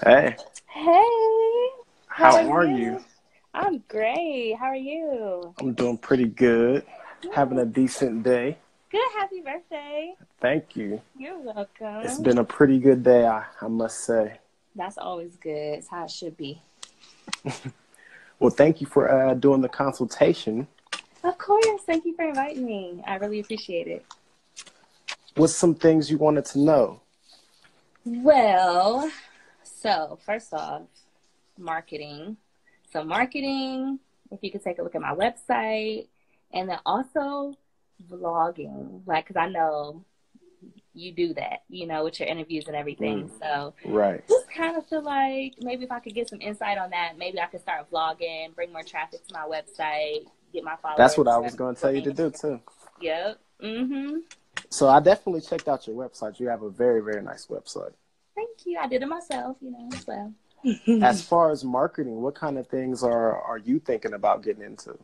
Hey, Hey, how how are are you? you? I'm great. How are you? I'm doing pretty good. Having a Good. decent day. Good. Happy birthday. Thank you. You're It's welcome. been a pretty good day, I must say. That's always good. It's how it should be. Well, thank you for doing the consultation. Of course. Thank you for inviting me. I really appreciate it. What's some things you wanted to know? Well, so first off, marketing. So marketing, if you could take a look at my website, and then also vlogging, like, because I know you do that, with your interviews and everything. So Right. just kind of feel like maybe if I could get some insight on that, maybe I could start vlogging, bring more traffic to my website, get my That's followers what I was up. going to tell you to do, too. Yep. Mm-hmm. So I definitely checked out your website. You have a very, very nice website. Thank you. I did it myself, so. As far as marketing, what kind of things are you thinking about getting into?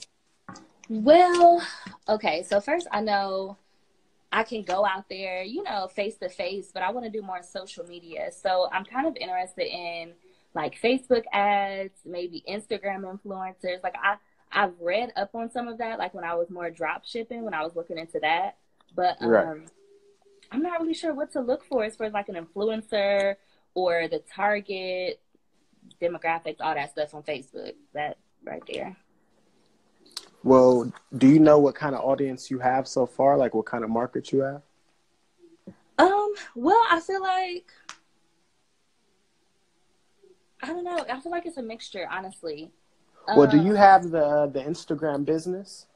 Well, okay. So first, I know I can go out there, face to face, but I want to do more social media. So I'm kind of interested in like Facebook ads, maybe Instagram influencers. Like I've read up on some of that, like when I was more drop shipping, when I was looking into that. But Right. I'm not really sure what to look for as far as like an influencer or the target demographics, all that stuff on Facebook. That right there. Well, do you know what kind of audience you have so far? Like what kind of market you have? Well, I feel like I don't know. I feel like it's a mixture, honestly. Well, do you Um, have the Instagram business?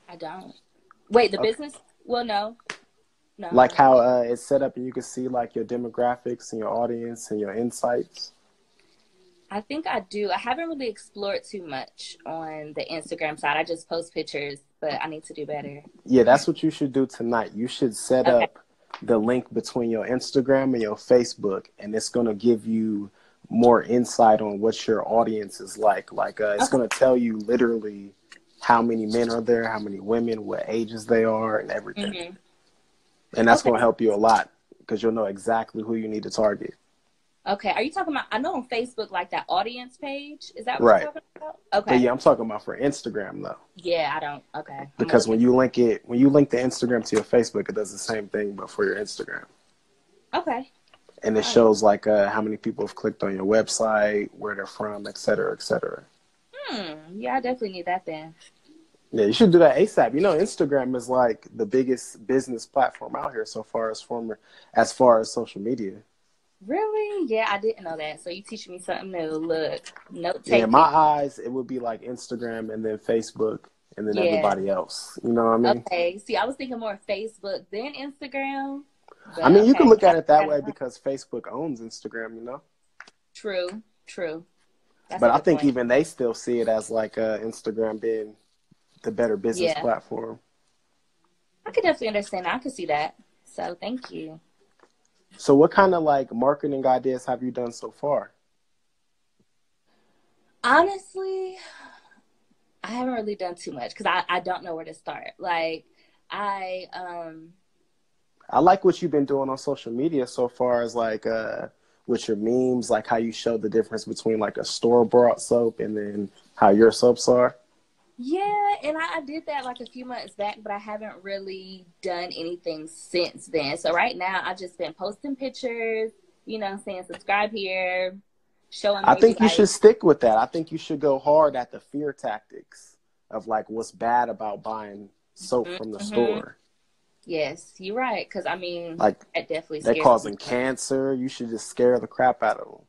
I don't. Wait, the Okay. business? Well, no, I Like don't. how it's set up and you can see like your demographics and your audience and your insights? I think I do. I haven't really explored too much on the Instagram side. I just post pictures, but I need to do better. Yeah, that's what you should do tonight. You should set Okay. up the link between your Instagram and your Facebook, and it's going to give you more insight on what your audience is like. Like it's Okay. going to tell you literally how many men are there, how many women, what ages they are, and everything. hmm And that's going to Okay. help you a lot because you'll know exactly who you need to target. Okay. Are you talking about? I know on Facebook, like that audience page. Is that what you're Right. talking about? But Okay. yeah, I'm talking about for Instagram though. Yeah, I don't. Okay. I'm gonna Because look when at. you link the Instagram to your Facebook, it does the same thing, but for your Instagram. Okay. And it All right. shows like how many people have clicked on your website, where they're from, et cetera, et cetera. Yeah, I definitely need that then. Yeah, you should do that ASAP. You know, Instagram is like the biggest business platform out here so far as far as social media. Really? Yeah, I didn't know that. So you teaching me something new. Look, note Yeah, in my taking. eyes, it would be like Instagram and then Facebook and then Yeah. everybody else. You know what I mean? Okay. See, I was thinking more Facebook than Instagram, I but mean, you can okay. look at it that I way don't know. because Facebook owns Instagram, you know? True. True. That's a But I good think point. even they still see it as like Instagram being the better business Yeah. platform. I could definitely understand that. I could see that. So thank you. So what kind of like marketing ideas have you done so far? Honestly, I haven't really done too much because I don't know where to start. Like I I like what you've been doing on social media so far as like with your memes, like how you show the difference between like a store-bought soap and then how your soaps are. yeah, and I did that like a few months back, but I haven't really done anything since then. So right now I've just been posting pictures, saying subscribe here, showing I maybe think you should like stick with that. I think you should go hard at the fear tactics of like what's bad about buying soap from the hmm store. yes, you're right. Because I mean, Like that definitely they're scares me. causing cancer. You should just scare the crap out of them.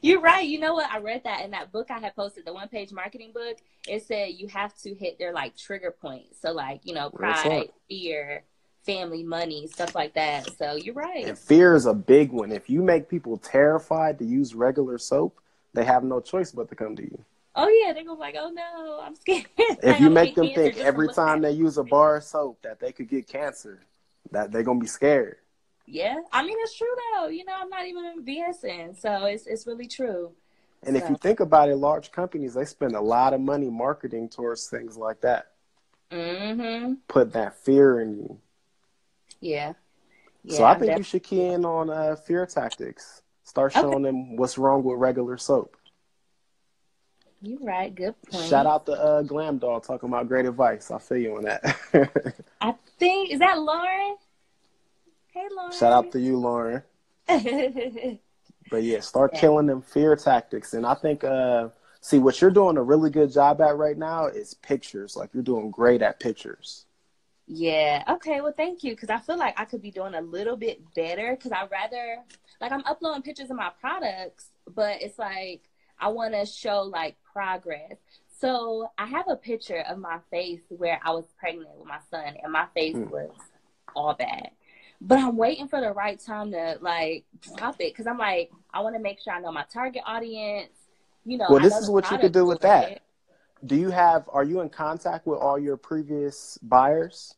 You're right. You know what? I read that in that book I had posted, the one page marketing book. It said you have to hit their like trigger points. So like, Real talk. pride, fear, family, money, stuff like that. So you're right. And fear is a big one. If you make people terrified to use regular soap, they have no choice but to come to you. Oh yeah, they're gonna be like, oh no, I'm scared. If Like you I'm gonna make get them cancer think just from every looking time at they use a it. bar of soap that they could get cancer, that they're gonna be scared. Yeah, I mean it's true though. I'm not even BSing, so it's really true. And if you So, think about it, large companies they spend a lot of money marketing towards things like that, mm-hmm. put that fear in you. Yeah, So yeah, I I'm think you definitely. should key in on fear tactics. Start showing them what's wrong with regular soap. You're right. Good point. Shout out to Glam Doll talking about great advice. I feel you on that. I think, is that Lauren? Hey, Lauren. Shout out to you, Lauren. But yeah, start killing them fear tactics. And I think, see, what you're doing a really good job at right now is pictures. Like, you're doing great at pictures. Yeah. Okay. Well, thank you. Because I feel like I could be doing a little bit better. Because I rather, like, I'm uploading pictures of my products, but it's like I want to show like progress. So I have a picture of my face where I was pregnant with my son, and my face was all bad. But I'm waiting for the right time to like drop it, because I'm like, I want to make sure I know my target audience. You know, well, this is what you could do with that. Are you in contact with all your previous buyers?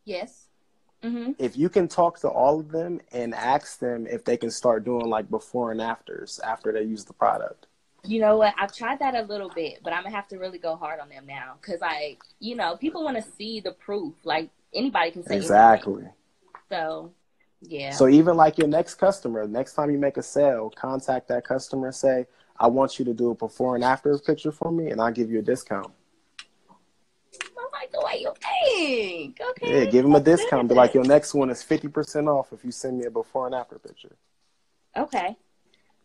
Yes. Mm-hmm. If you can talk to all of them and ask them if they can start doing like before and afters after they use the product. You know what? I've tried that a little bit, but I'm going to have to really go hard on them now. Because, like, you know, people want to see the proof. Like, anybody can say exactly. Anything. So, yeah. So even like your next customer, next time you make a sale, contact that customer and say, I want you to do a before and after picture for me, and I'll give you a discount. I like the way you think. Okay. Yeah, give them a discount. Be like, your next one is 50% off if you send me a before and after picture. Okay.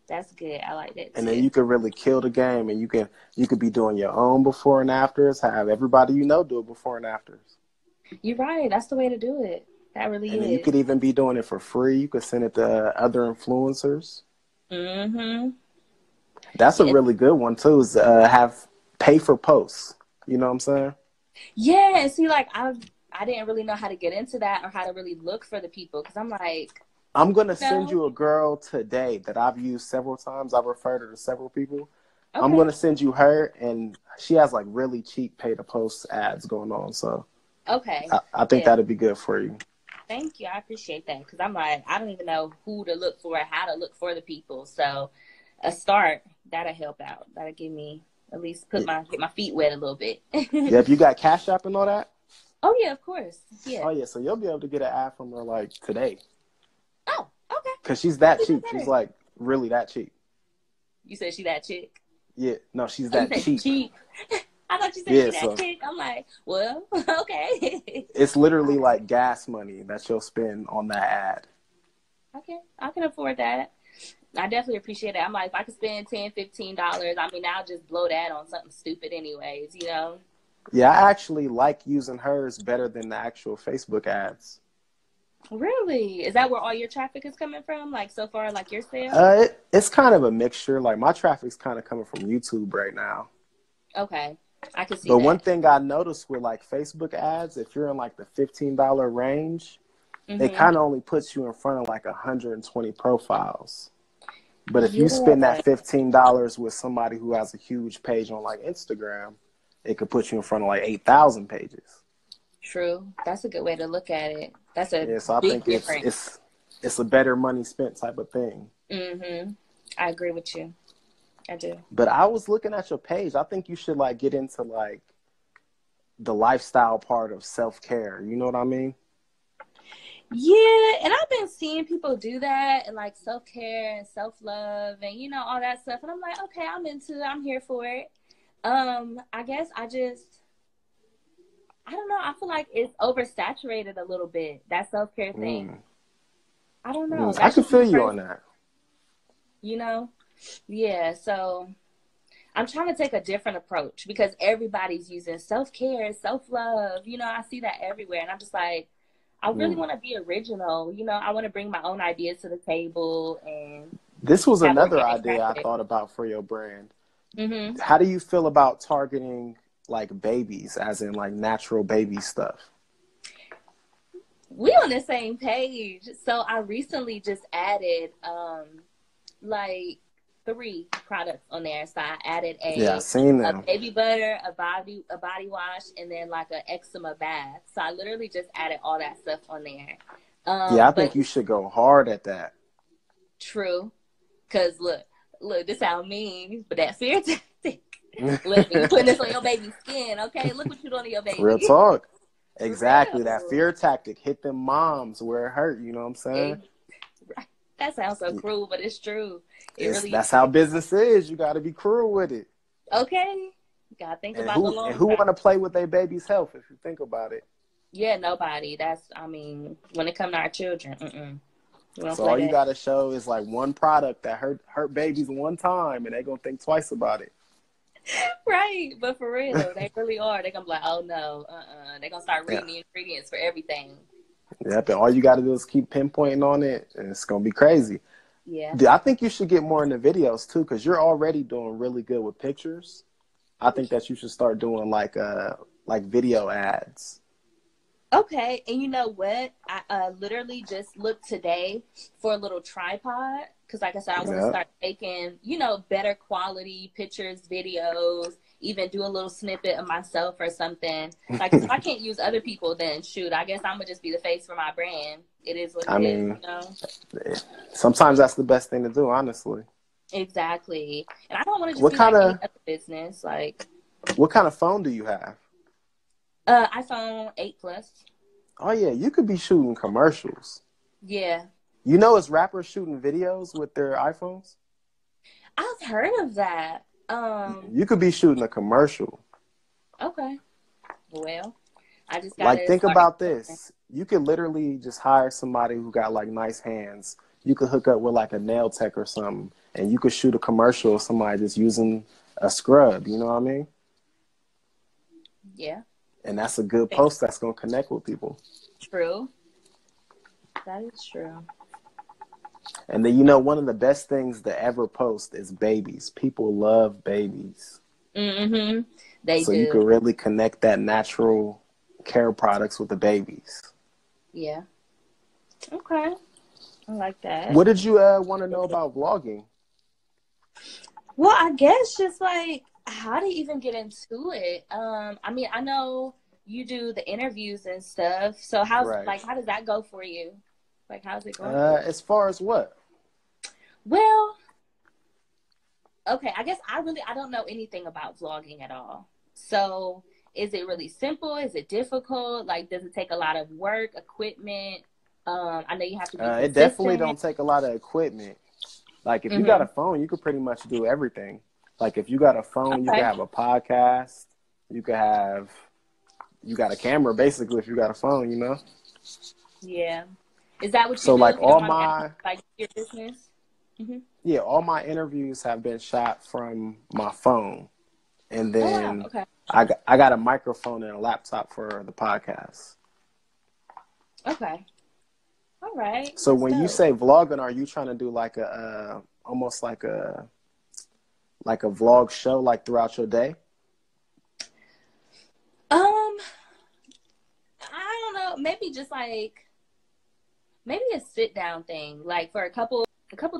That's good. I like that too. And then you can really kill the game, and you could be doing your own before and afters, have everybody you know do it before and afters. You're right. That's the way to do it. That really and is. And you could even be doing it for free. You could send it to other influencers. Mm-hmm. That's a really good one too, is have pay for posts. You know what I'm saying? Yeah, and see, like, I didn't really know how to get into that or how to really look for the people, because I'm like, I'm going to send you a girl today that I've used several times. I've referred her to several people. Okay. I'm going to send you her, and she has like really cheap pay to post ads going on. So okay, I think that'd be good for you. Thank you. I appreciate that, because I'm like, I don't even know who to look for, how to look for the people. So a start, that'll help out. That'll give me at least get my feet wet a little bit. Yeah, if you got Cash App and all that? Oh, yeah, of course. Yeah. Oh, yeah, so you'll be able to get an ad from her like today. Oh, okay. Because she's that cheap. She's like really that cheap. You said she that chick? Yeah, no, she's that cheap. Cheap. I thought you said she that chick. I'm like, well, okay. It's literally like gas money that you'll spend on that ad. Okay, I can afford that. I definitely appreciate it. I'm like, if I could spend $10, $15, I mean, I'll just blow that on something stupid anyways, you know? Yeah, I actually like using hers better than the actual Facebook ads. Really? Is that where all your traffic is coming from? Like, so far, like your sales? It's kind of a mixture. Like, my traffic's kind of coming from YouTube right now. Okay. I can see that. But one thing I noticed with, like, Facebook ads, if you're in, like, the $15 range, it kind of only puts you in front of, like, 120 profiles. But if you spend that $15 with somebody who has a huge page on, like, Instagram, it could put you in front of, like, 8,000 pages. True. That's a good way to look at it. That's a so I big think difference. It's a better money spent type of thing. Mm-hmm. I agree with you. I do. But I was looking at your page. I think you should, like, get into, like, the lifestyle part of self-care. You know what I mean? Yeah, and I've been seeing people do that, and like self-care and self-love and, you know, all that stuff. And I'm like, okay, I'm here for it. I guess I don't know. I feel like it's oversaturated a little bit, that self-care thing. I don't know. I can feel you on that. You know? Yeah, so I'm trying to take a different approach, because everybody's using self-care, self-love. You know, I see that everywhere, and I'm just like, I really want to be original. You know, I want to bring my own ideas to the table. And this was another idea I thought about for your brand. Mm-hmm. How do you feel about targeting, like, babies, as in, like, natural baby stuff? We on the same page. So I recently just added, like, 3 products on there. So I added I seen them. A baby butter, a body wash, and then like an eczema bath. So I literally just added all that stuff on there. I think you should go hard at that. True. Because look, this sound mean, but that fear tactic. Look, you putting this on your baby's skin, okay? Look what you doing to your baby. Real talk. Exactly. That fear tactic hit them moms where it hurt, you know what I'm saying? That sounds so cruel, but it's true. It really That's is. how business is. You got to be cruel with it. Okay. You got to think And about the long who term. want to play with their baby's health if you think about it? Yeah, nobody. When it comes to our children, So all you got to show is like one product that hurt babies one time, and they're going to think twice about it. Right, but for real, they really are. They're going to be like, oh, no, they're going to start reading the ingredients for everything. Yep, and all you got to do is keep pinpointing on it, and it's going to be crazy. Yeah. I think you should get more into videos, too, because you're already doing really good with pictures. I think that you should start doing, like video ads. Okay, and you know what? I literally just looked today for a little tripod because, like I said, I want to start taking, better quality pictures, videos, even do a little snippet of myself or something. Like, if I can't use other people, then shoot, I guess I'm going to just be the face for my brand. It is what it is, Sometimes that's the best thing to do, honestly. Exactly. And I don't want to just be like any other business. Like, what kind of phone do you have? iPhone 8 Plus. Oh, yeah. You could be shooting commercials. Yeah. You know, it's rappers shooting videos with their iPhones? I've heard of that. You could be shooting a commercial. Okay. Well, I just got think about this. You could literally just hire somebody who got like nice hands. You could hook up with like a nail tech or something, and you could shoot a commercial of somebody just using a scrub. You know what I mean? Yeah. And that's a good post that's going to connect with people. True. That is true. And then, one of the best things to ever post is babies. People love babies. Mm-hmm. So you can really connect that natural care products with the babies. Yeah. Okay. I like that. What did you want to know about vlogging? Well, I guess just like how to even get into it. I know you do the interviews and stuff. So how does that go for you? Like, how's it going? As far as what? Well, okay, I guess I don't know anything about vlogging at all. So is it really simple? Is it difficult? Like, does it take a lot of work, equipment? I know you have to be consistent. It definitely don't take a lot of equipment. Like, if you got a phone, you could pretty much do everything. Like, if you got a phone, you can have a podcast. You got a camera, basically, if you got a phone, Yeah. Is that what you do? So, like, your business? Mm-hmm. Yeah, all my interviews have been shot from my phone. And then I got a microphone and a laptop for the podcast. Okay. All right. So when you say vlogging, are you trying to do like almost like a vlog show like throughout your day? I don't know. Maybe just maybe a sit down thing, like for a couple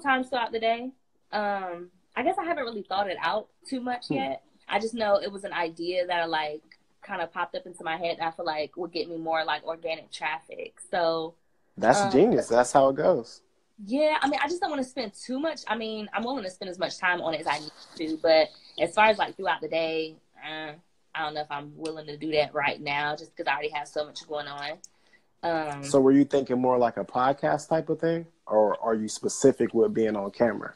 times throughout the day. I guess I haven't really thought it out too much yet. I just know it was an idea that I kind of popped up into my head. And I feel like would get me more organic traffic. So that's genius. That's how it goes. Yeah, I just don't want to spend too much. I'm willing to spend as much time on it as I need to, but as far as throughout the day, I don't know if I'm willing to do that right now, just because I already have so much going on. So were you thinking more like a podcast type of thing, or are you specific with being on camera?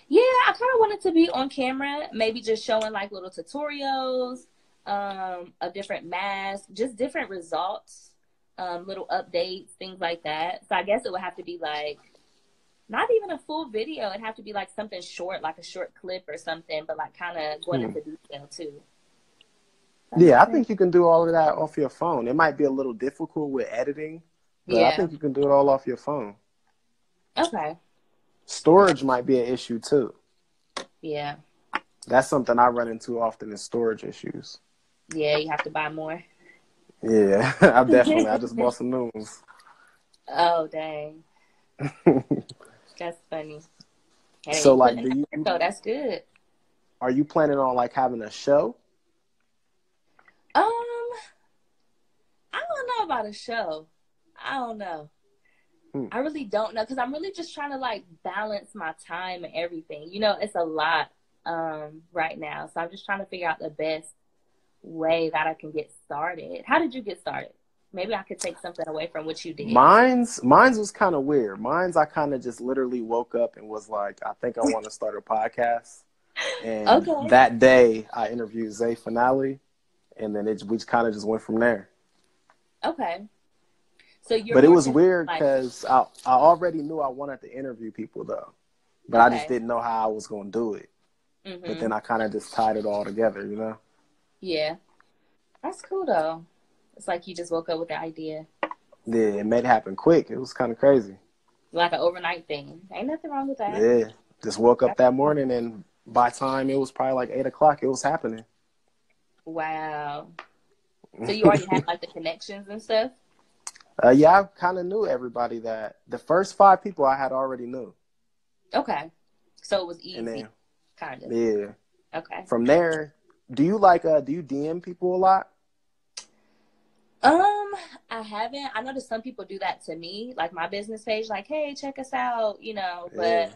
Yeah, I kind of wanted to be on camera, maybe just showing little tutorials of different masks, just different results, little updates, things like that. So I guess it would have to be not even a full video. It'd have to be something short, like a short clip or something, but kind of going into detail too. Yeah, I think you can do all of that off your phone. It might be a little difficult with editing, but I think you can do it all off your phone. Okay. Storage might be an issue too. Yeah. That's something I run into often is storage issues. Yeah, you have to buy more. Yeah, I just bought some new ones. Oh, dang. That's funny. Hey, so that's good. Are you planning on having a show? I don't know about a show. I don't know. I really don't know, because I'm really just trying to balance my time and everything. It's a lot right now, so I'm just trying to figure out the best way that I can get started. How did you get started Maybe I could take something away from what you did. Mine's was kind of weird. I kind of just literally woke up and was like, I think I want to start a podcast. And that day I interviewed Zay Finale, and then we kind of just went from there. Okay. So but it was weird because I already knew I wanted to interview people though, but I just didn't know how I was going to do it. Mm-hmm. But then I kind of just tied it all together, you know? Yeah. That's cool though. It's like you just woke up with the idea. Yeah, it made it happen quick. It was kind of crazy. Like an overnight thing. Ain't nothing wrong with that. Yeah. Just woke up that morning, and by time it was probably like 8 o'clock, it was happening. Wow. So you already had like the connections and stuff? Yeah, I kind of knew everybody. That the first 5 people I had already knew. Okay. So it was easy, kind of. Yeah. Okay. From there, do you DM people a lot? I haven't. I know that some people do that to me, like my business page, like, hey, check us out, you know, but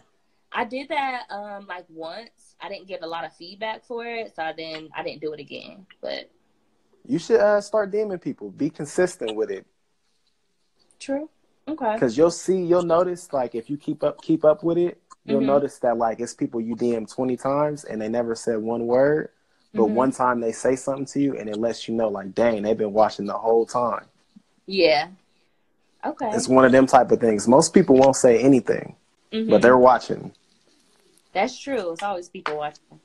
I did that, like once. I didn't get a lot of feedback for it, so I didn't do it again, but. You should start DMing people. Be consistent with it. True. Okay. Because you'll notice, like, if you keep up with it, you'll notice that, like, it's people you DM 20 times and they never said one word. But one time they say something to you and it lets you know, like, dang, they've been watching the whole time. Yeah. Okay. It's one of them type of things. Most people won't say anything, but they're watching. That's true. It's always people watching.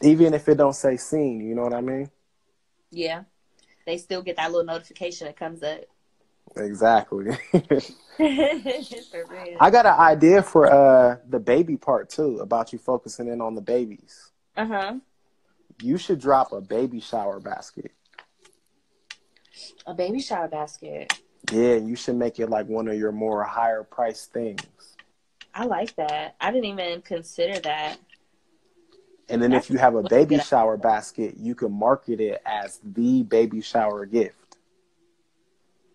Even if it don't say seen, you know what I mean? Yeah. They still get that little notification that comes up. Exactly. For real. I got an idea for the baby part, too, about you focusing in on the babies. Uh-huh. You should drop a baby shower basket. A baby shower basket. Yeah, you should make it like one of your more higher priced things. I like that. I didn't even consider that. And then if you have a baby shower basket, you can market it as the baby shower gift.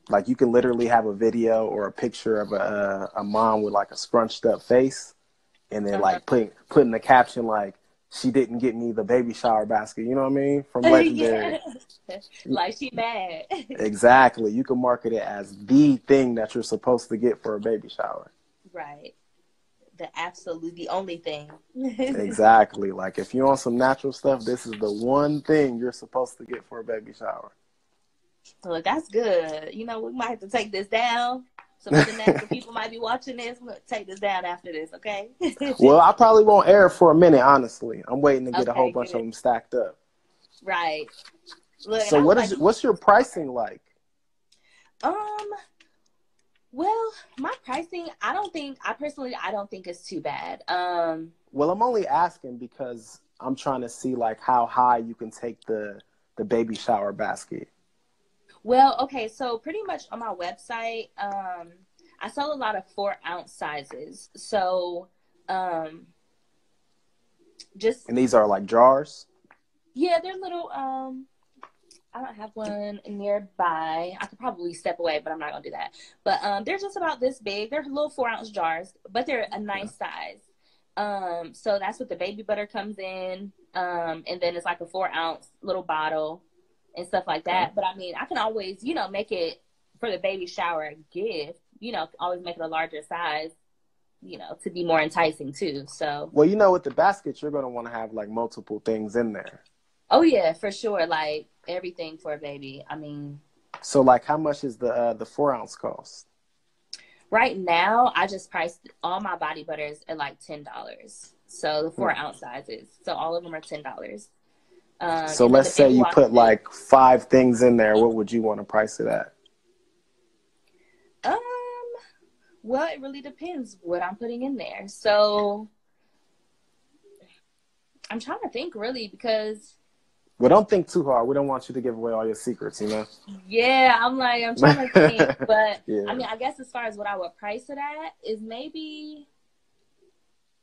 Like you can literally have a video or a picture of a mom with like a scrunched up face, and then like putting the caption like, she didn't get me the baby shower basket, you know what I mean? From Legendary. Like she mad. Exactly. You can market it as the thing that you're supposed to get for a baby shower. Right. The only thing. Exactly. Like if you're on some natural stuff, this is the one thing you're supposed to get for a baby shower. Look, that's good. You know, we might have to take this down. Some other natural people might be watching this. We'll take this down after this, okay? Well, I probably won't air it for a minute, honestly. I'm waiting to get a whole bunch of them stacked up. Right. Look, so what's your pricing like? Well, my pricing, I don't think it's too bad. Well, I'm only asking because I'm trying to see like how high you can take the baby shower basket. Well, okay, so pretty much on my website, I sell a lot of 4-ounce sizes. So, And these are like jars? Yeah, they're little, I don't have one nearby. I could probably step away, but I'm not going to do that. But they're just about this big. They're little 4-ounce jars, but they're a nice size. So that's what the baby butter comes in. And then it's like a 4-ounce little bottle and stuff like that. But I mean, I can always, you know, make it for the baby shower gift, you know, always make it a larger size, you know, to be more enticing too. So, well, you know, with the basket, you're going to want to have like multiple things in there. Oh yeah, for sure. Like everything for a baby. I mean, so like how much is the 4-ounce cost? Right now, I just priced all my body butters at like $10. So the 4-ounce sizes. So all of them are $10. So let's say you put like 5 things in there. What would you want to price it at? Well, it really depends what I'm putting in there. So I'm trying to think really because. Well, don't think too hard. We don't want you to give away all your secrets, you know? Yeah, I'm trying to think. But yeah. I mean, I guess as far as what I would price it at is maybe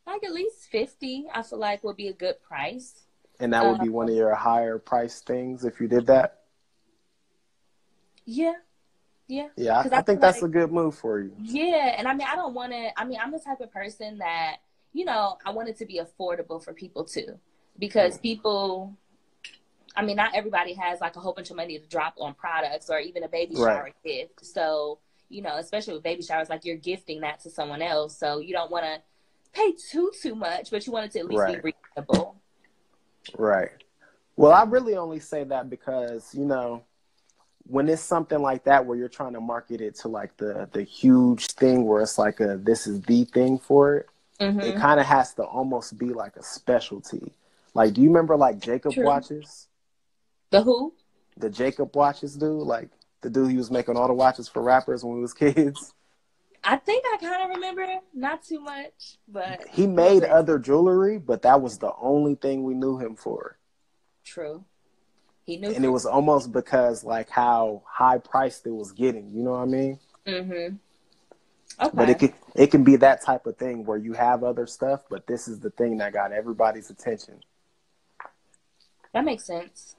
like at least 50, I feel like would be a good price. And that would be one of your higher price things if you did that? Yeah. Yeah. Yeah, I think that's a good move for you. Yeah. And I mean, I'm the type of person that, you know, I want it to be affordable for people too. Because people, I mean, not everybody has like a whole bunch of money to drop on products or even a baby Right. shower gift. So, you know, especially with baby showers, like you're gifting that to someone else. So you don't want to pay too much, but you want it to at least Right. be reasonable. Right. Well, I really only say that because, you know, when it's something like that where you're trying to market it to like the huge thing where it's like this is the thing for it, it kind of has to almost be like a specialty. Like, do you remember like Jacob watches? The who? The Jacob watches dude, like the dude who was making all the watches for rappers when we was kids. I think I kind of remember, not too much, but he made other jewelry, but that was the only thing we knew him for. True. He knew, and it was almost because like how high priced it was getting. You know what I mean? Mm-hmm. Okay. But it can be that type of thing where you have other stuff, but this is the thing that got everybody's attention. That makes sense.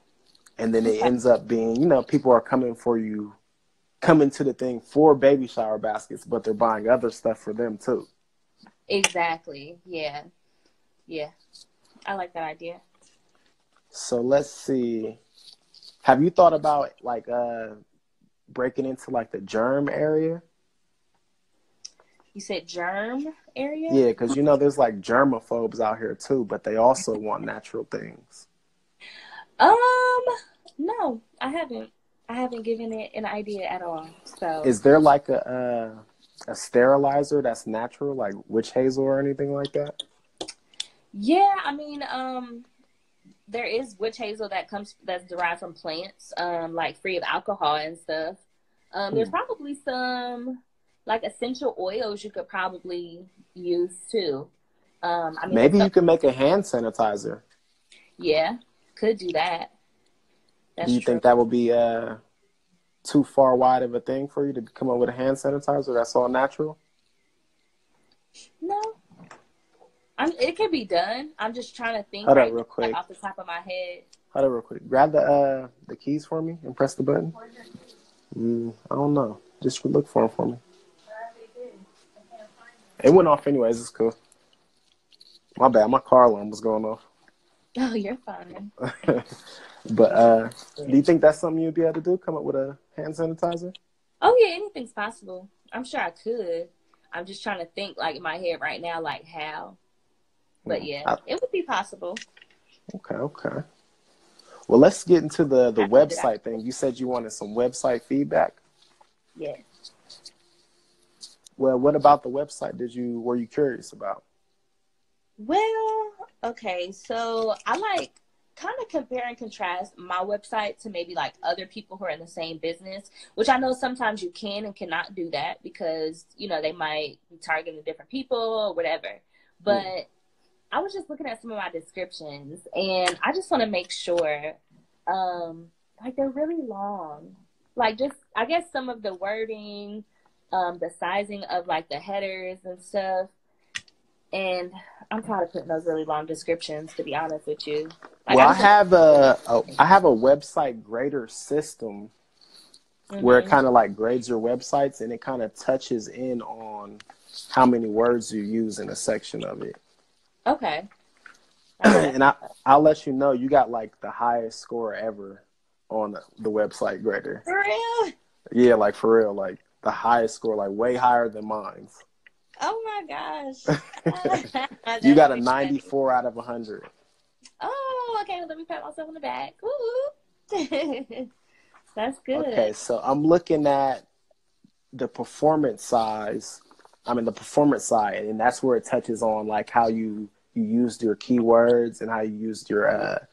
And then it ends up being, you know, people are coming to the thing for baby shower baskets, but they're buying other stuff for them too. Exactly. Yeah. Yeah. I like that idea. So let's see. Have you thought about like breaking into like the germ area? You said germ area? Yeah, because you know there's like germaphobes out here too, but they also want natural things. No, I haven't. I haven't given it an idea at all. So, is there like a sterilizer that's natural, like witch hazel or anything like that? Yeah, I mean, there is witch hazel that's derived from plants, like free of alcohol and stuff. There's probably some like essential oils you could probably use too. I mean, maybe you can make a hand sanitizer. Yeah, could do that. That's do you think that would be too far wide of a thing for you to come up with a hand sanitizer that's all natural? No. It can be done. I'm just trying to think real quick. Like, off the top of my head. Hold on real quick. Grab the keys for me and press the button. I don't know. Just look for them for me. It went off anyways. It's cool. My bad. My car alarm was going off. Oh, you're fine. But do you think that's something you'd be able to do? Come up with a hand sanitizer? Oh, yeah. Anything's possible. I'm sure I could. I'm just trying to think like in my head right now, like how. But yeah, it would be possible. Okay. Well, let's get into the website thing. You said you wanted some website feedback? Yes. Well, what about the website were you curious about? Well, okay. So I like kind of compare and contrast my website to maybe like other people who are in the same business, which I know sometimes you can and cannot do that because, you know, they might be targeting different people or whatever. But I was just looking at some of my descriptions and I just want to make sure, like they're really long. Like just, I guess some of the wording, the sizing of like the headers and stuff. And I'm tired of putting those really long descriptions, to be honest with you. Like, well, I have a website grader system where it kind of like grades your websites and it kind of touches in on how many words you use in a section of it. Okay. And I'll let you know you got like the highest score ever on the website grader. For real? Yeah, like for real, like the highest score, like way higher than mine's. Oh my gosh. You got a 94 out of 100. Oh, okay. Let me pat myself on the back. Ooh. That's good. Okay, so I'm looking at the performance side, and that's where it touches on like how you used your keywords and how you used your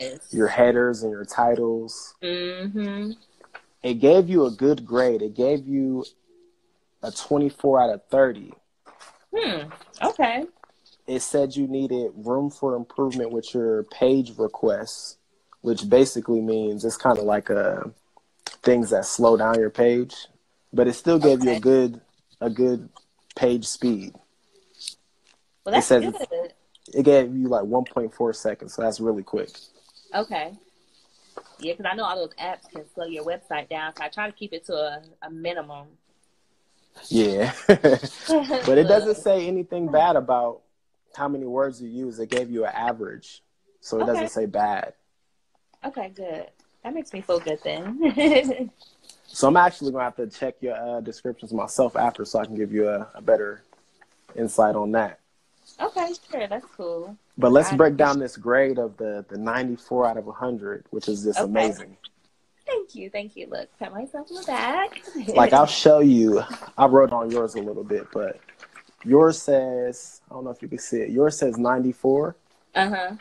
headers and your titles. Mm-hmm. It gave you a good grade. It gave you a 24 out of 30. Okay. It said you needed room for improvement with your page requests, which basically means it's kind of like things that slow down your page, but it still gave you a good page speed. Well, that's good. It gave you like 1.4 seconds, so that's really quick. Okay. Yeah, because I know all those apps can slow your website down, so I try to keep it to a minimum. Yeah. But it doesn't say anything bad about how many words you use. It gave you an average, so it doesn't say bad. Okay, good. That makes me feel good then. So I'm actually going to have to check your descriptions myself after so I can give you a better insight on that. Okay, sure. That's cool. But let's break down this grade of the 94 out of 100, which is just amazing. Thank you. Thank you. Look, pat myself on the back. Like, I'll show you. I wrote on yours a little bit, but yours says, I don't know if you can see it. Yours says 94. Uh-huh.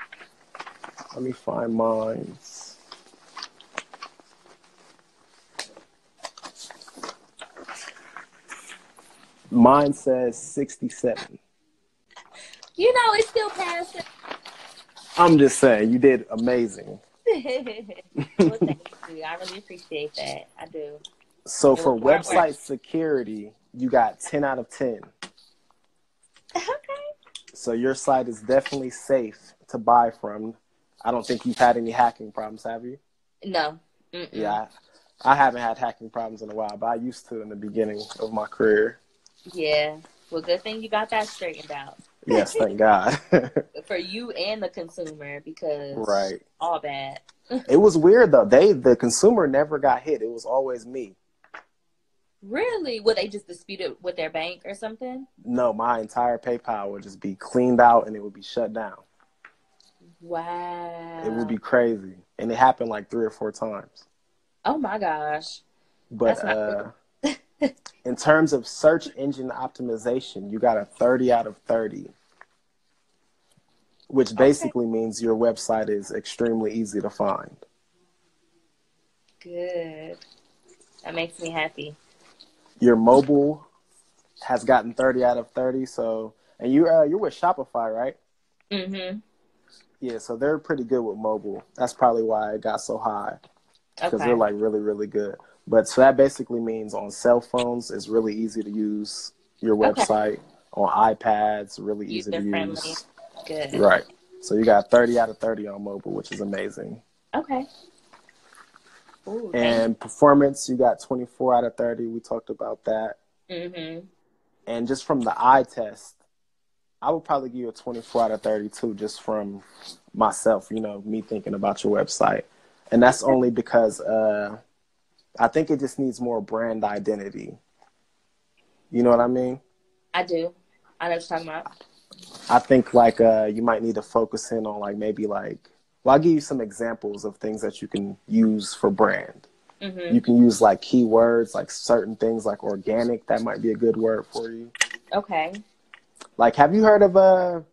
Let me find mine. Mine says 67. You know, it's still passing. I'm just saying, you did amazing. Well, thank you. I really appreciate that. I do. So for website security, you got 10 out of 10. Okay. So your site is definitely safe to buy from. I don't think you've had any hacking problems, have you? No. Mm-mm. Yeah, I haven't had hacking problems in a while, but I used to in the beginning of my career. Yeah. Well, good thing you got that straightened out. Yes, thank God. For you and the consumer, because right. All bad. It was weird though. The consumer never got hit. It was always me. Really? Would they just dispute it with their bank or something? No, my entire PayPal would just be cleaned out and it would be shut down. Wow. It would be crazy. And it happened like 3 or 4 times. Oh my gosh. But in terms of search engine optimization, you got a 30 out of 30, which basically means your website is extremely easy to find. Good. That makes me happy. Your mobile has gotten 30 out of 30. So, and you're with Shopify, right? Mm-hmm. Yeah, so they're pretty good with mobile. That's probably why it got so high, because they're like really, really good. But so that basically means on cell phones, it's really easy to use your website. On iPads, really easy to use. Good. Right. So you got 30 out of 30 on mobile, which is amazing. Okay. Ooh, and performance, you got 24 out of 30. We talked about that. Mm-hmm. And just from the eye test, I would probably give you a 24 out of 30 too, just from myself, me thinking about your website. And that's only because I think it just needs more brand identity. You know what I mean? I do. I know what you're talking about. I think you might need to focus in on I'll give you some examples of things that you can use for brand. Mm-hmm. You can use keywords, certain things like organic. That might be a good word for you. Okay. Have you heard of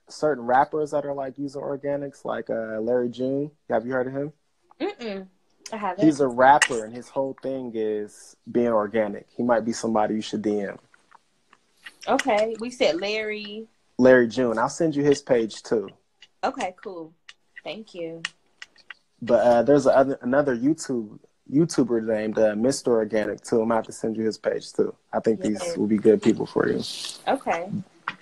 certain rappers that are using organics, Larry June? Have you heard of him? Mm-mm. I haven't. He's a rapper, and his whole thing is being organic. He might be somebody you should DM. Okay. We said Larry June. I'll send you his page too. Okay, cool. Thank you. But there's another YouTuber named Mr. Organic too. I'm gonna have to send you his page too. I think these will be good people for you. Okay.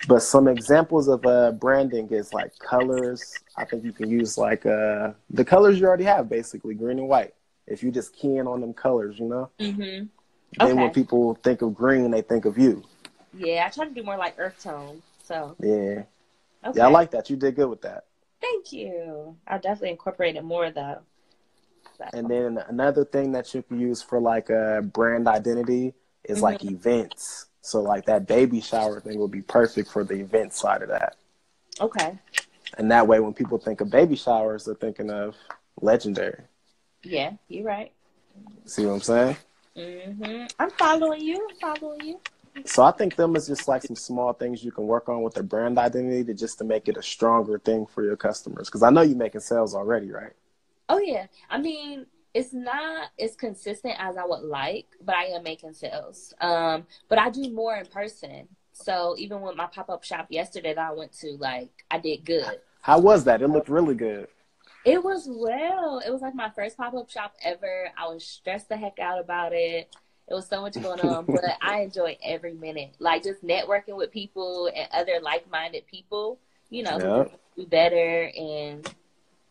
But some examples of branding is colors. I think you can use the colors you already have, basically green and white. If you just key in on them colors, Mm-hmm. Then when people think of green, they think of you. Yeah, I try to do more earth tone. So yeah, okay. Yeah, I like that. You did good with that. Thank you. I'll definitely incorporate it more though. So. And then another thing that you can use for a brand identity is events. So that baby shower thing would be perfect for the event side of that. Okay. And that way, when people think of baby showers, they're thinking of Legendary. Yeah, you're right. See what I'm saying? Mm-hmm. I'm following you. So I think them is just some small things you can work on with the brand identity to make it a stronger thing for your customers. Because I know you're making sales already, right? Oh, yeah. I mean, it's not as consistent as I would like, but I am making sales. But I do more in person. So even with my pop-up shop yesterday that I went to, I did good. How was that? It looked really good. It was well. It was my first pop-up shop ever. I was stressed the heck out about it. It was so much going on, but I enjoyed every minute. Just networking with people and other like-minded people, who do better, and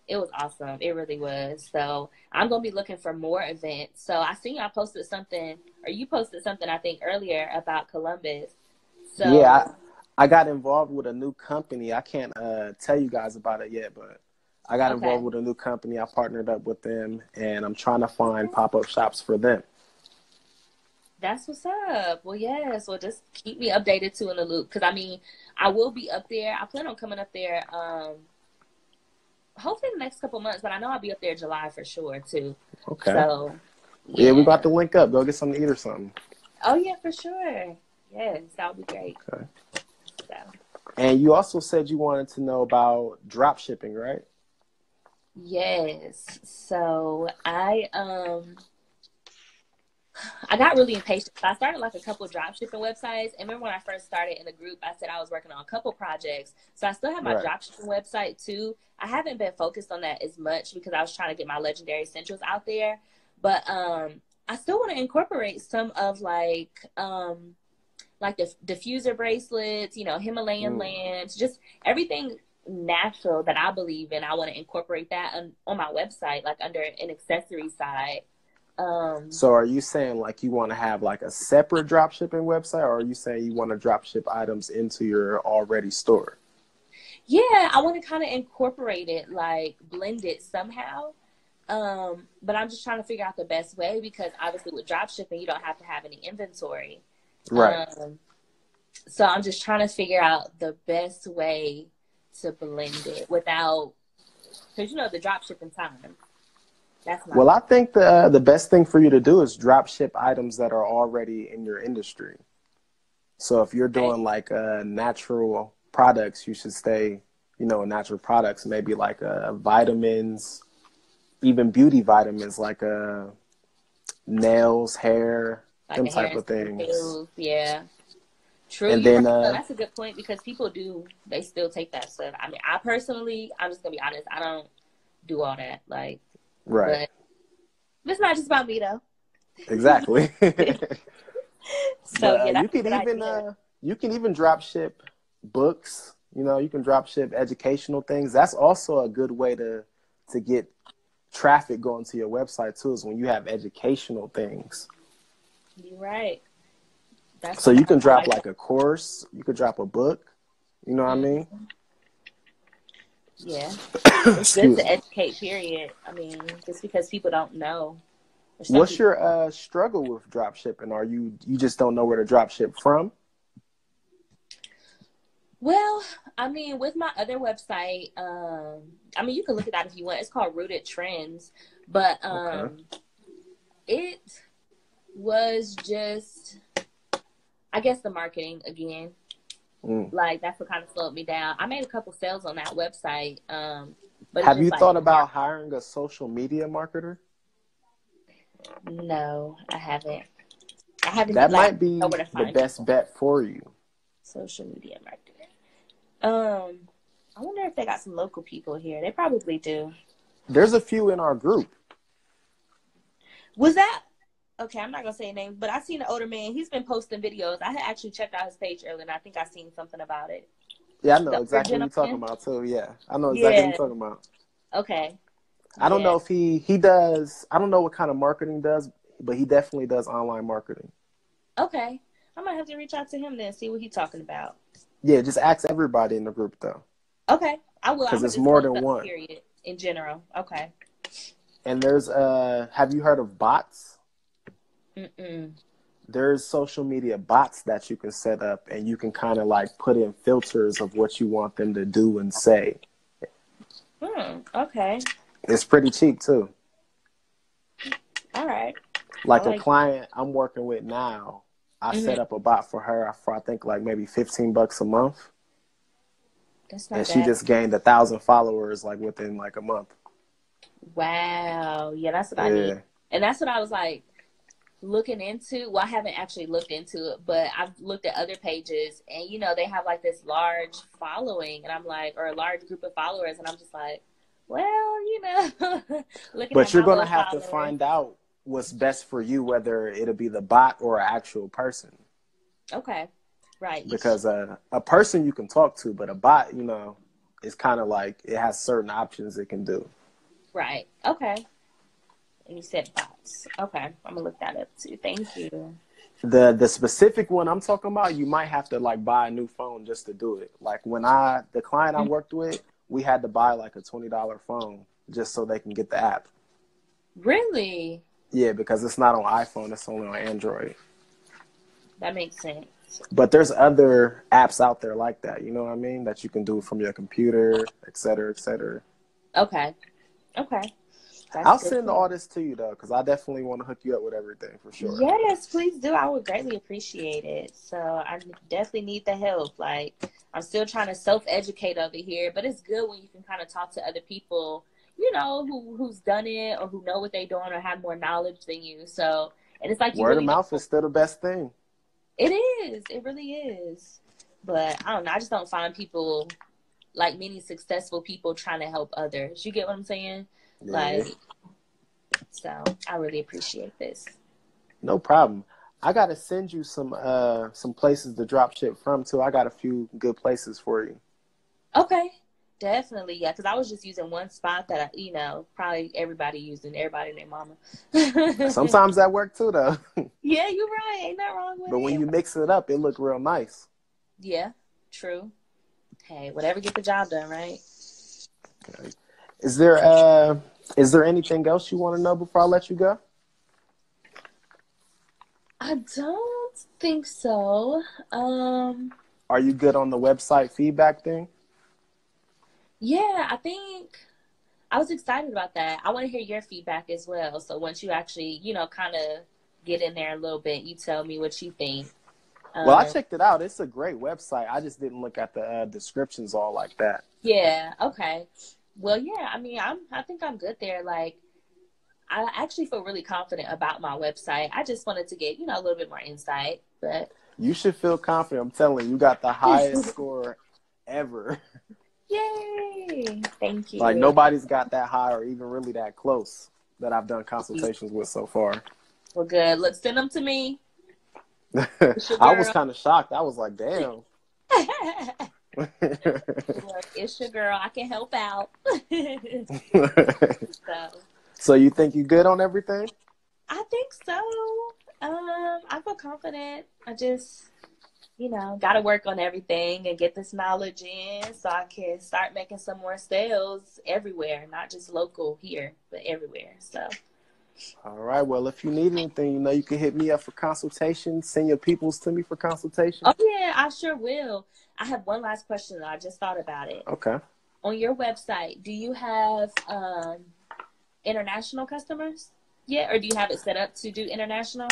it was awesome. It really was. So I'm going to be looking for more events. So I seen y'all posted something, or you posted something, I think, earlier about Columbus. So yeah, I got involved with a new company. I can't tell you guys about it yet, but I got Okay. involved with a new company. I partnered up with them, and I'm trying to find pop-up shops for them. That's what's up. Well, yes. Well, just keep me updated too in the loop. Because, I mean, I will be up there. I plan on coming up there hopefully in the next couple months. But I know I'll be up there July for sure, too. Okay. So, yeah, we got to link up. Go get something to eat or something. Oh, yeah, for sure. Yes, that would be great. Okay. So. And you also said you wanted to know about drop shipping, right? Yes. So I got really impatient. So I started like a couple of drop shipping websites. And remember when I first started in the group, I said I was working on a couple projects. So I still have my drop shipping website too. I haven't been focused on that as much because I was trying to get my legendary essentials out there. But I still want to incorporate some of like the diffuser bracelets, you know, Himalayan lamps, just everything natural that I believe in. I want to incorporate that on my website, like under an accessory side. So are you saying like you want to have like a separate drop shipping website, or are you saying you want to drop ship items into your already store? Yeah, I want to kind of incorporate it, like blend it somehow. But I'm just trying to figure out the best way because obviously with drop shipping, you don't have to have any inventory. Right. So I'm just trying to figure out the best way to blend it without, because you know the drop shipping time. That's my Well, I think the best thing for you to do is drop ship items that are already in your industry. So if you're doing like natural products, you should stay, you know, in natural products, maybe like vitamins, even beauty vitamins like nails, hair, like them a hair type of things. pills, yeah. True. And You're then right. So that's a good point because people they still take that stuff. I mean, I personally, I'm just gonna be honest, I don't do all that. Like, right. But it's not just about me though. Exactly. So yeah, that's you can even drop ship books. You know, you can drop ship educational things. That's also a good way to get traffic going to your website too, is when you have educational things. You're right. So you can drop like a course, you could drop a book, you know what I mean? Yeah. It's good to educate, period. I mean, just because people don't know. What's your struggle with drop shipping? Are you just don't know where to drop ship from? Well, I mean, with my other website, I mean, you can look it up if you want. It's called Rooted Trends, but it was just, I guess, the marketing again. Like that's what kind of slowed me down. I made a couple sales on that website. But have you thought about hiring a social media marketer? No, I haven't. I haven't. That might be the best bet for you. Social media marketing. I wonder if they got some local people here. They probably do. There's a few in our group. Was that? Okay, I'm not going to say names, but I seen an older man. He's been posting videos. I had actually checked out his page earlier, and I think I seen something about it. Yeah, I know exactly what you're talking about, too. Yeah, I know exactly what you're talking about. Okay. I don't know if he does, I don't know what kind of marketing does, but he definitely does online marketing. Okay. I might have to reach out to him then, see what he's talking about. Yeah, just ask everybody in the group, though. Okay. I will. Because it's more than one. Period. In general. Okay. And there's, have you heard of bots? Mm-mm. There's social media bots that you can set up, and you can kind of like put in filters of what you want them to do and say. Okay. It's pretty cheap too. All right. Like a client I'm working with now, I set up a bot for her for I think like maybe $15 a month. That's not and bad. she just gained 1,000 followers like within like a month. Wow. Yeah, that's what I need. And that's what I was like looking into. Well, I haven't actually looked into it, but I've looked at other pages, and you know, they have like this large following, and I'm like, or a large group of followers, and I'm just like, well, you know, but you're going to have to find out what's best for you, whether it'll be the bot or an actual person. Okay. Right. Because a person you can talk to, but a bot, you know, is kind of like, it has certain options it can do. Right. Okay. And you said bots. Okay. I'm going to look that up too. Thank you. The specific one I'm talking about, you might have to like buy a new phone just to do it. Like when the client I worked with, we had to buy like a $20 phone just so they can get the app. Really? Yeah, because it's not on iPhone, it's only on Android. That makes sense. But there's other apps out there like that, you know what I mean? That you can do from your computer, et cetera, et cetera. Okay. I'll send all this to you, though, because I definitely want to hook you up with everything, for sure. Yes, please do. I would greatly appreciate it. So I definitely need the help. Like, I'm still trying to self-educate over here, but it's good when you can kind of talk to other people, you know, who's done it or who know what they're doing or have more knowledge than you. So, and it's like you word really of mouth is still the best thing. It is. It really is. But I don't know. I just don't find people, like many successful people, trying to help others. You get what I'm saying? Yeah. Like, so I really appreciate this. No problem. I gotta send you some places to drop ship from too. I got a few good places for you. Okay, definitely, yeah. Because I was just using one spot that probably everybody using, everybody and their mama. Sometimes that work too, though. Yeah, you're right. Ain't nothing wrong with it. But when you mix it up, it look real nice. Yeah, true. Hey, whatever get the job done, right? Okay. Is there anything else you want to know before I let you go? I don't think so. Are you good on the website feedback thing? Yeah, I think I was excited about that. I want to hear your feedback as well. So once you actually, kind of get in there a little bit, you tell me what you think. Well, I checked it out. It's a great website. I just didn't look at the descriptions all like that. Yeah. Okay. Well, yeah. I mean, I think I'm good there. Like, I actually feel really confident about my website. I just wanted to get, a little bit more insight. But you should feel confident. I'm telling you, you got the highest score ever. Yay! Thank you. Like, nobody's got that high or even really that close that I've done consultations with so far. Well, good. Look, send them to me. I was kind of shocked. I was like, damn. Look, it's your girl. I can help out. So you think you good on everything? I think so. I feel confident. I just, got to work on everything and get this knowledge in so I can start making some more sales everywhere, not just local here, but everywhere. So. All right. Well, if you need anything, you can hit me up for consultation. Send your peoples to me for consultation. Oh, yeah, I sure will. I have one last question, though. I just thought about it. Okay. On your website, do you have international customers yet, or do you have it set up to do international?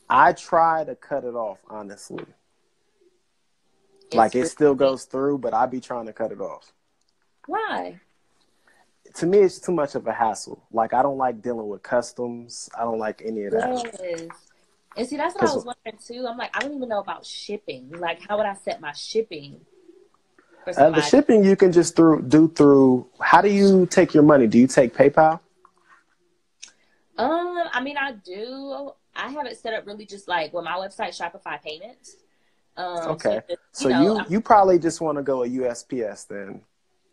I try to cut it off, honestly. Like, it still goes through, but I be trying to cut it off. Why? To me, it's too much of a hassle. Like, I don't like dealing with customs. I don't like any of that. Yes. And see, that's what I was wondering, too. I'm like, I don't even know about shipping. Like, how would I set my shipping for somebody? The shipping you can just do through, how do you take your money? Do you take PayPal? I mean, I do. I have it set up really just like with my website, Shopify Payments. Okay. So you probably just want to go a USPS then.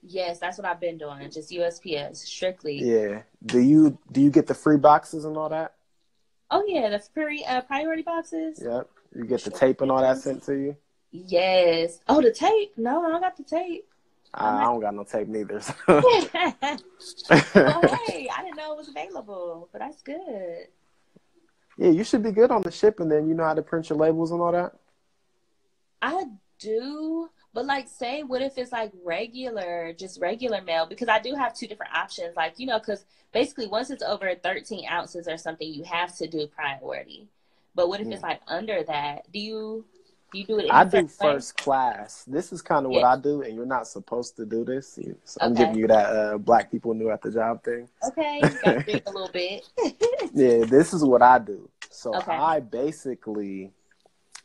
Yes, that's what I've been doing. Just USPS strictly. Yeah. Do you get the free boxes and all that? Oh yeah, the free priority boxes. Yep. You get the tape and all that sent to you? Yes. Oh, the tape? No, I don't got the tape. I don't got no tape neither. So. Well, hey, I didn't know it was available, but that's good. Yeah, you should be good on the shipping then. You know how to print your labels and all that? I do, but like, say, what if it's like just regular mail? Because I do have two different options. Like, because basically once it's over 13 ounces or something, you have to do priority. But what if it's like under that? Do you do it? I do first class. This is kind of what I do, and you're not supposed to do this. So I'm giving you that black people new at the job thing. Okay, you got to read a little bit. Yeah, this is what I do. So I basically,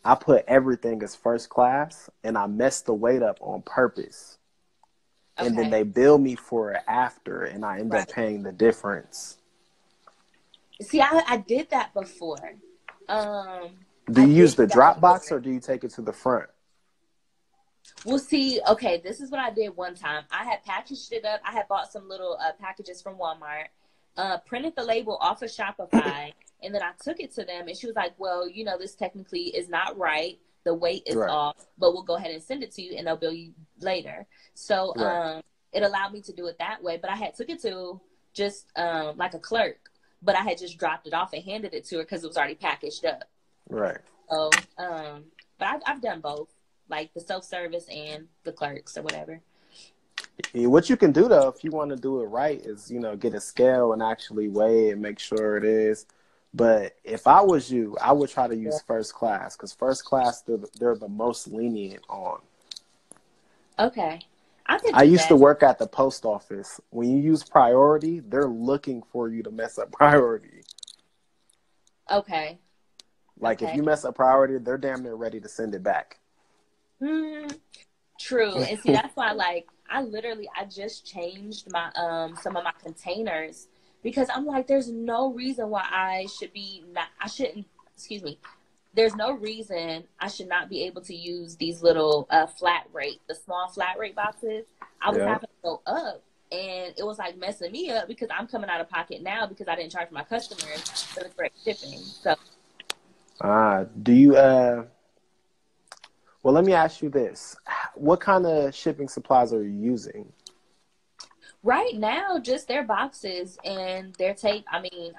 I put everything as first class, and I mess the weight up on purpose. Okay. And then they bill me for it after, and I end up paying the difference. See, I did that before. Do you use the drop box or do you take it to the front? Well, see, okay, this is what I did one time. I had packaged it up. I had bought some little packages from Walmart, printed the label off of Shopify, and then I took it to them, and she was like, well, this technically is not right. The weight is off, but we'll go ahead and send it to you, and they'll bill you later. So it allowed me to do it that way. But I had took it to just like a clerk, but I had just dropped it off and handed it to her because it was already packaged up. Right. So, but I've done both, like the self-service and the clerks or whatever. Yeah, what you can do though, if you want to do it right, is, you know, get a scale and actually weigh it and make sure it is. But if I was you, I would try to use first class, because first class they're the most lenient on. Okay, I used to work at the post office. When you use priority, they're looking for you to mess up priority. Okay. Like if you mess up priority, they're damn near ready to send it back. True. And see, that's why, like, I just changed my some of my containers, because I'm like, there's no reason why there's no reason I should not be able to use these little the small flat rate boxes. I was having to go up, and it was like messing me up because I'm coming out of pocket now because I didn't charge my customers for the correct shipping. So do you well, let me ask you this. What kind of shipping supplies are you using? right now, just their boxes and their tape. I mean,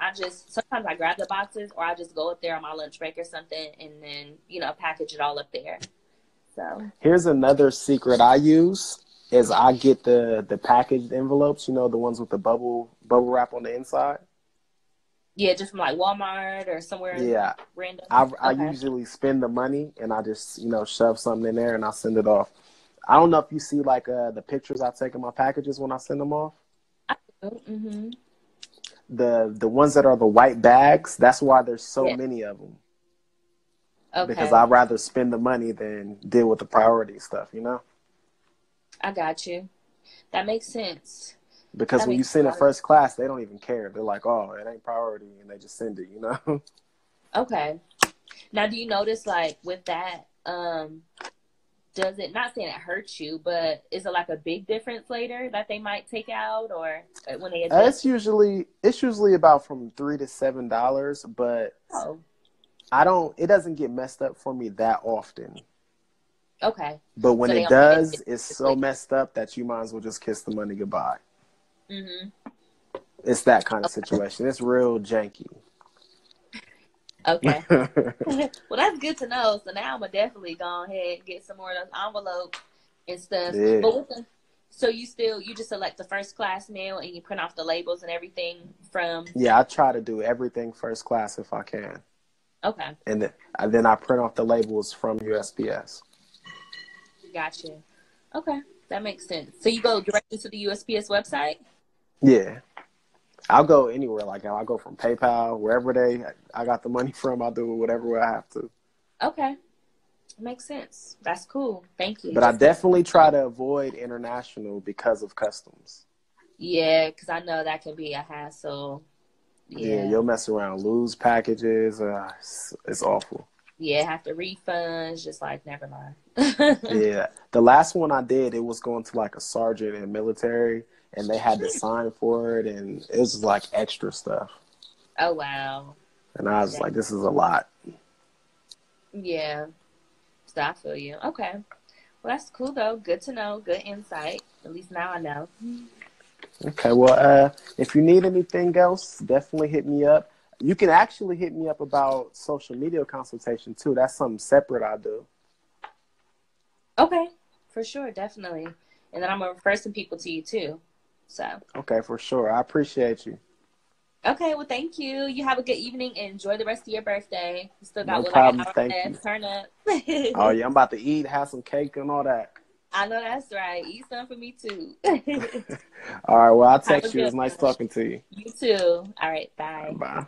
sometimes I grab the boxes, or I just go up there on my lunch break or something and then, you know, package it all up there. So here's another secret I use is I get the packaged envelopes, you know, the ones with the bubble wrap on the inside. Yeah, just from like Walmart or somewhere random. I usually spend the money and I just, you know, shove something in there and I send it off. I don't know if you see like the pictures I take in my packages when I send them off. Mm-hmm. The ones that are the white bags, that's why there's so many of them. Okay. Because I'd rather spend the money than deal with the priority stuff, you know? I got you. That makes sense. Because when you send it first class, they don't even care. They're like, oh, it ain't priority, and they just send it, you know? Okay. Now, do you notice, like, with that, does it, not saying it hurts you, but is it like a big difference later that they might take out, or when they adjust? It's usually about from $3 to $7, but it doesn't get messed up for me that often. Okay. But when it does, it's so messed up that you might as well just kiss the money goodbye. Mm-hmm. It's that kind of situation. It's real janky. Okay. Well, that's good to know. So now I'm gonna definitely go ahead and get some more of those envelopes and stuff. Yeah. But so you just select the first class mail and you print off the labels and everything from. Yeah, I try to do everything first class if I can. Okay. And then I print off the labels from USPS. Gotcha. Okay, that makes sense. So you go directly to the USPS website? Yeah. I'll go anywhere. Like I'll go from PayPal, wherever I got the money from. I'll do it whatever way I have to. Okay, makes sense. That's cool. Thank you. But I definitely try to avoid international because of customs. Yeah, because I know that can be a hassle. Yeah, you'll mess around, lose packages. It's awful. Yeah, have to refunds. Just like, never mind. Yeah, the last one I did, it was going to like a sergeant in the military. And they had to sign for it, and it was like extra stuff. Oh, wow. And I was like, this is a lot. Yeah. So I feel you. Okay. Well, that's cool, though. Good to know. Good insight. At least now I know. Okay. Well, if you need anything else, definitely hit me up. You can actually hit me up about social media consultation, too. That's something separate I do. Okay. For sure. Definitely. And then I'm going to refer some people to you, too. So. Okay, for sure. I appreciate you. Okay, well, thank you. You have a good evening and enjoy the rest of your birthday. You still got no problem. Thank you. Turn up. Oh, yeah, I'm about to eat, have some cake and all that. I know that's right. Eat some for me, too. All right, well, I'll text you. It was nice talking to you. You, too. All right, bye. Bye.